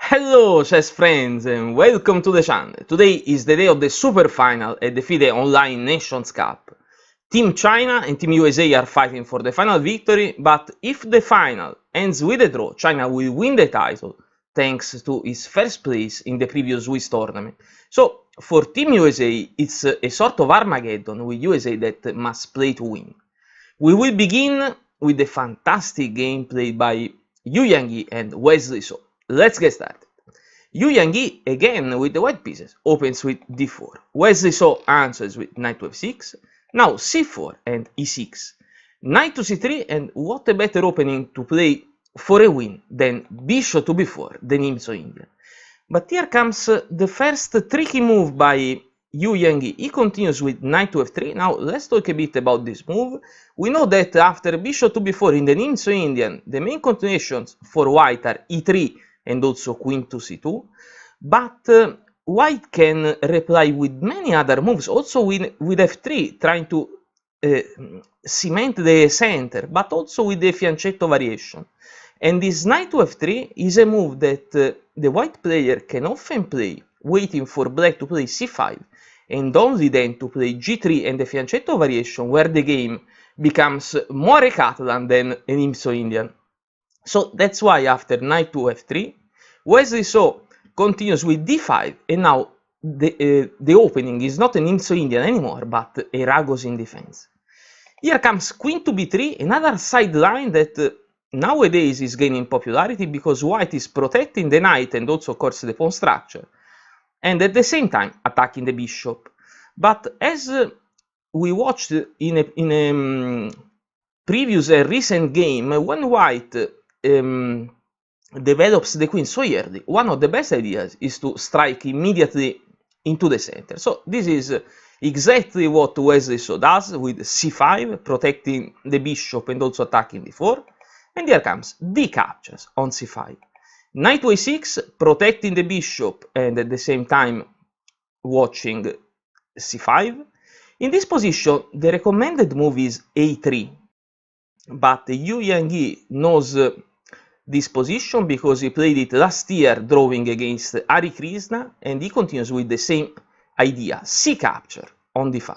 Hello chess friends and welcome to the channel. Today is the day of the Superfinal at the Fide Online Nations Cup. Team China and Team USA are fighting for the final victory, but if the final ends with a draw, China will win the title thanks to its first place in the previous Swiss tournament. So for Team USA, it's a sort of Armageddon with USA that must play to win. We will begin with the fantastic game played by Yu Yangyi and Wesley So. Let's get started. Yu Yangyi, again with the white pieces, opens with d4. Wesley So answers with knight to f6, now c4 and e6. Knight to c3, and what a better opening to play for a win than bishop to b4, the Nimzo-Indian. But here comes the first tricky move by Yu Yangyi. He continues with knight to f3. Now let's talk a bit about this move. We know that after bishop to b4 in the Nimzo-Indian, the main continuations for white are e3 and also queen to c2, but white can reply with many other moves, also with f3, trying to cement the center, but also with the fianchetto variation. And this knight to f3 is a move that the white player can often play, waiting for black to play c5, and only then to play g3 and the fianchetto variation, where the game becomes more a Catalan than an Nimzo-Indian. So that's why after knight to f3, Wesley So continues with d5, and now the opening is not an Nimzo-Indian anymore, but a Ragozin defense. Here comes queen to b3, another sideline that nowadays is gaining popularity because white is protecting the knight and also, of course, the pawn structure, and at the same time attacking the bishop. But as we watched in a previous recent game, when white develops the queen so early, one of the best ideas is to strike immediately into the center. So this is exactly what Wesley So does with c5, protecting the bishop and also attacking d4. And here comes d captures on c5. Knight to a6, protecting the bishop and at the same time watching c5. In this position, the recommended move is a3, but Yu Yangyi knows this position because he played it last year drawing against Hari Krishna, and he continues with the same idea, c capture on d5.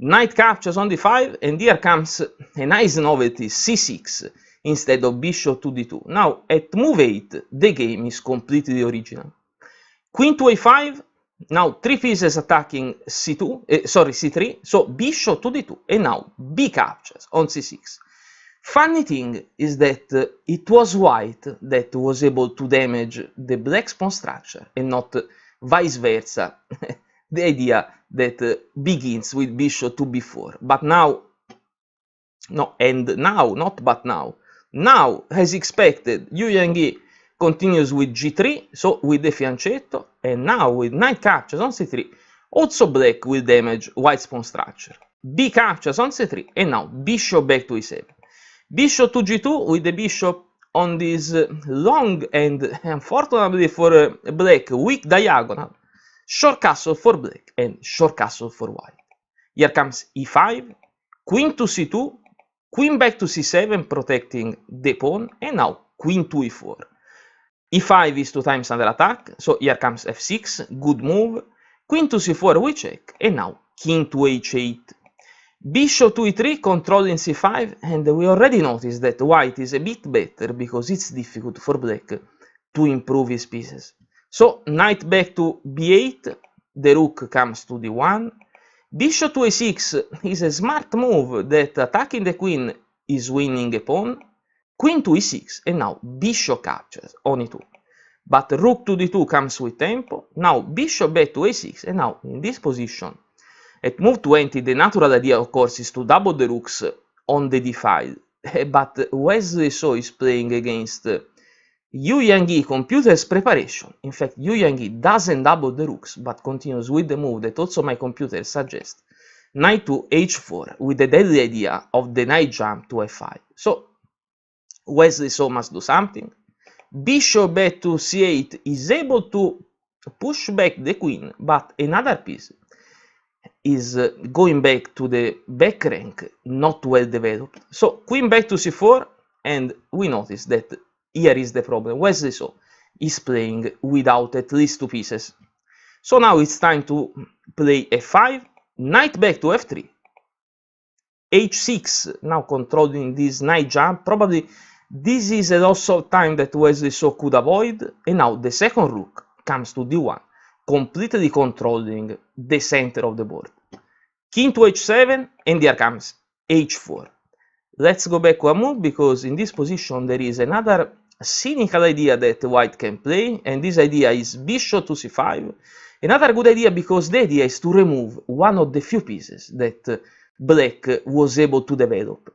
Knight captures on d5, and here comes a nice novelty, c6 instead of bishop to d2. Now at move 8 the game is completely original. Queen to a5, now three pieces attacking c3, so bishop to d2, and now b captures on c6. Funny thing is that it was white that was able to damage the black's pawn structure and not vice versa. The idea that begins with bishop to b4, but now, now, as expected, Yu Yangyi continues with g3, so with the fianchetto, and now with knight captures on c3, also black will damage white's pawn structure. B captures on c3, and now bishop back to e7. Bishop to g2 with the bishop on this long and, unfortunately for black, weak diagonal. Short castle for black and short castle for white. Here comes e5, queen to c2, queen back to c7 protecting the pawn, and now queen to e4. e5 is 2 times under attack, so here comes f6, good move. Queen to c4 we check, and now king to h8. Bishop to e3 controlling c5, and we already noticed that white is a bit better because it's difficult for black to improve his pieces. So knight back to b8, the rook comes to d1. Bishop to a6 is a smart move that attacking the queen is winning a pawn. Queen to e6, and now bishop captures on e2. But rook to d2 comes with tempo. Now bishop back to a6, and now in this position, at move 20, the natural idea, of course, is to double the rooks on the d-file. But Wesley So is playing against Yu Yangyi computer's preparation. In fact, Yu Yangyi doesn't double the rooks, but continues with the move that also my computer suggests. Knight to h4, with the deadly idea of the knight jump to f5. So, Wesley So must do something. Bishop back to c8 is able to push back the queen, but another piece is going back to the back rank, not well developed. So queen back to c4, and we notice that here is the problem. Wesley So is playing without at least 2 pieces. So now it's time to play f5, knight back to f3, h6, now controlling this knight jump. Probably this is a loss of time that Wesley So could avoid, and now the second rook comes to d1, completely controlling the center of the board. King to h7, and here comes h4. Let's go back one move, because in this position there is another cynical idea that white can play, and this idea is bishop to c5. Another good idea, because the idea is to remove one of the few pieces that black was able to develop.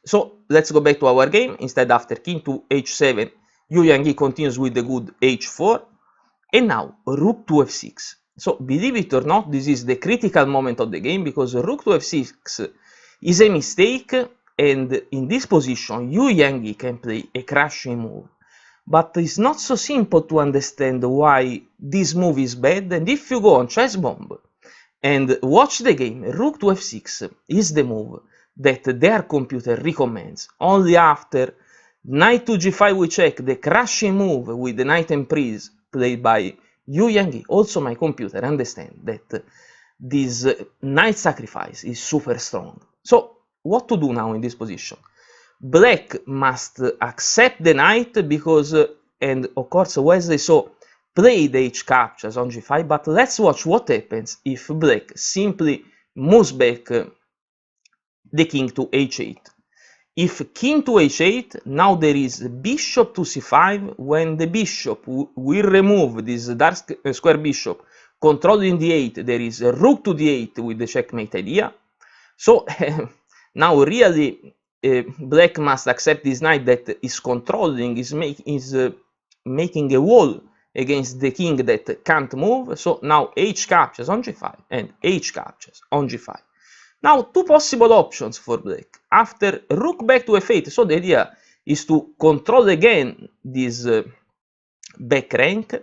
So let's go back to our game. Instead, after king to h7, Yu Yangyi continues with the good h4, and now rook to f6. So believe it or not, this is the critical moment of the game, because rook to f6 is a mistake, and in this position Yu Yangyi can play a crushing move. But it's not so simple to understand why this move is bad, and if you go on Chess Bomb and watch the game, rook to f6 is the move that their computer recommends. Only after knight to g5 we check, the crushing move with the knight and prince played by Yu Yangyi, also my computer understands that this knight sacrifice is super strong. So what to do now in this position? Black must accept the knight, because, and of course Wesley So played h captures on g5, but let's watch what happens if black simply moves back the king to h8. If king to h8, now there is bishop to c5. When the bishop will remove this dark square bishop controlling d8, there is a rook to d8 with the checkmate idea. So now really black must accept this knight that is controlling, is making a wall against the king that can't move. So now h captures on g5 and h captures on g5. Now two possible options for black. After rook back to f8, so the idea is to control again this back rank.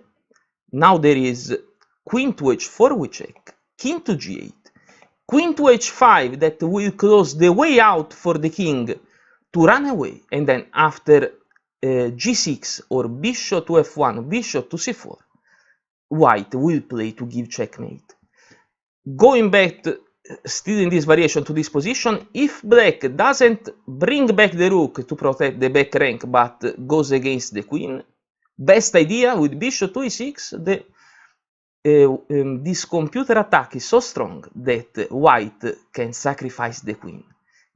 Now there is queen to h4 we check, king to g8, queen to h5 that will close the way out for the king to run away, and then after g6 or bishop to f1, bishop to c4, white will play to give checkmate. Going back still in this variation to this position, if black doesn't bring back the rook to protect the back rank but goes against the queen, best idea with bishop to e6, this computer attack is so strong that white can sacrifice the queen.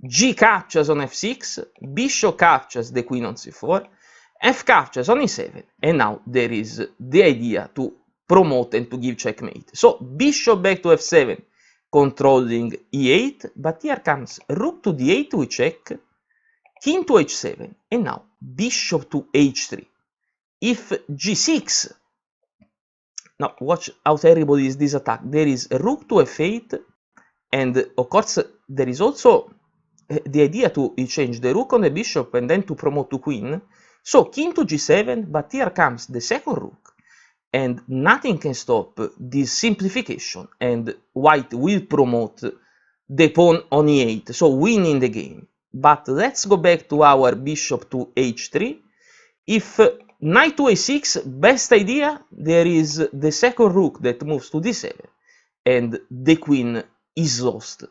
G captures on f6, bishop captures the queen on c4, f captures on e7, and now there is the idea to promote and to give checkmate. So bishop back to f7, controlling e8, but here comes rook to d8 we check, king to h7, and now bishop to h3. If g6, now watch how terrible is this attack. There is a rook to f8, and of course there is also the idea to change the rook on the bishop and then to promote to queen. So king to g7, but here comes the second rook, and nothing can stop this simplification, and white will promote the pawn on e8, so winning the game. But let's go back to our bishop to h3. If knight to a6, best idea, there is the second rook that moves to d7, and the queen is lost.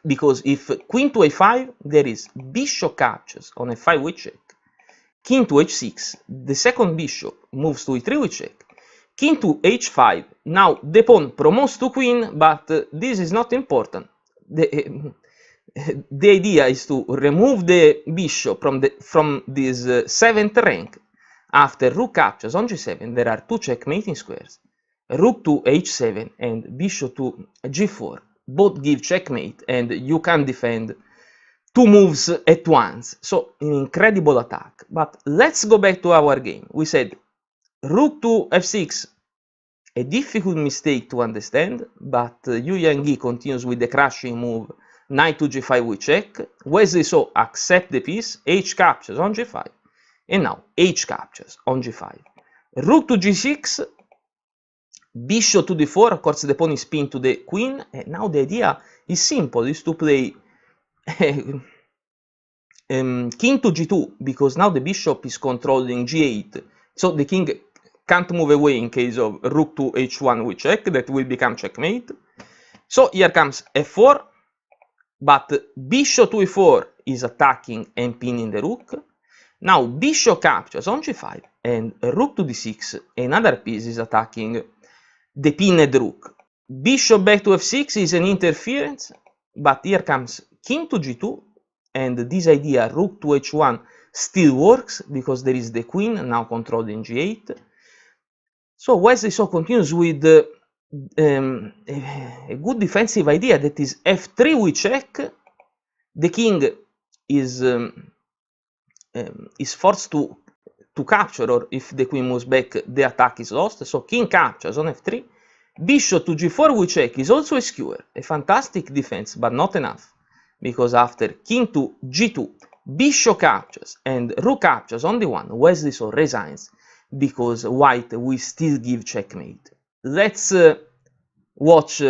Because if queen to a5, there is bishop captures on f5 we check, king to h6, the second bishop moves to e3 we check, king to h5, now the pawn promotes to queen, but this is not important. The idea is to remove the bishop from this 7th rank. After rook captures on g7, there are two checkmating squares, rook to h7 and bishop to g4. Both give checkmate, and you can defend two moves at once. So an incredible attack. But let's go back to our game. We said rook to f6, a difficult mistake to understand, but Yu Yangyi continues with the crushing move, knight to g5 we check, Wesley So accept the piece, h captures on g5, and now h captures on g5. Rook to g6, bishop to d4, of course the pawn is pinned to the queen, and now the idea is simple, is to play king to g2, because now the bishop is controlling g8, So the king can't move away in case of rook to h1 with check, that will become checkmate. So here comes f4, but bishop to e4 is attacking and pinning the rook. Now bishop captures on g5, and rook to d6, another piece is attacking the pinned rook. Bishop back to f6 is an interference, but here comes king to g2, and this idea rook to h1 still works because there is the queen now controlling g8. So Wesley So continues with a good defensive idea, that is f3 with check. The king is forced to capture, or if the queen moves back, the attack is lost. So king captures on f3. Bishop to g4 with check is also a skewer, a fantastic defense, but not enough, because after king to g2, bishop captures and rook captures on d1, Wesley So resigns, because white will still give checkmate. Let's watch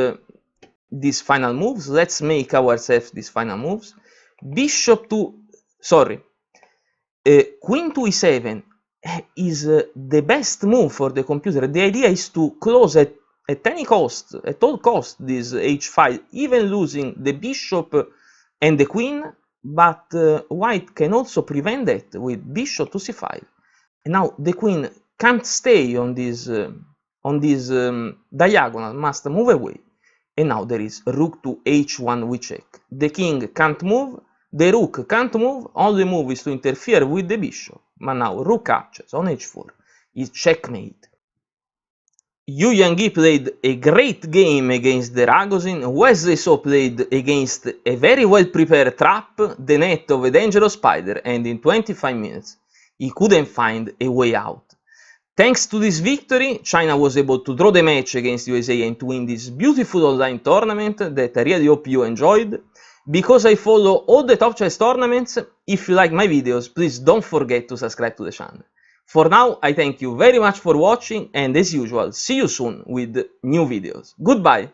these final moves. Let's make ourselves these final moves. Bishop to, queen to e7 is the best move for the computer. The idea is to close at any cost, at all cost, this h5, even losing the bishop and the queen, but white can also prevent that with bishop to c5. And now the queen can't stay on this diagonal, must move away. And now there is rook to h1 with check. The king can't move, the rook can't move, only move is to interfere with the bishop. But now rook captures on h4 is checkmate. Yu Yangyi played a great game against the Ragozin. Wesley So played against a very well prepared trap, the net of a dangerous spider, and in 25 minutes he couldn't find a way out. Thanks to this victory, China was able to draw the match against USA and to win this beautiful online tournament that I really hope you enjoyed. Because I follow all the top chess tournaments, if you like my videos, please don't forget to subscribe to the channel. For now, I thank you very much for watching, and as usual, see you soon with new videos. Goodbye!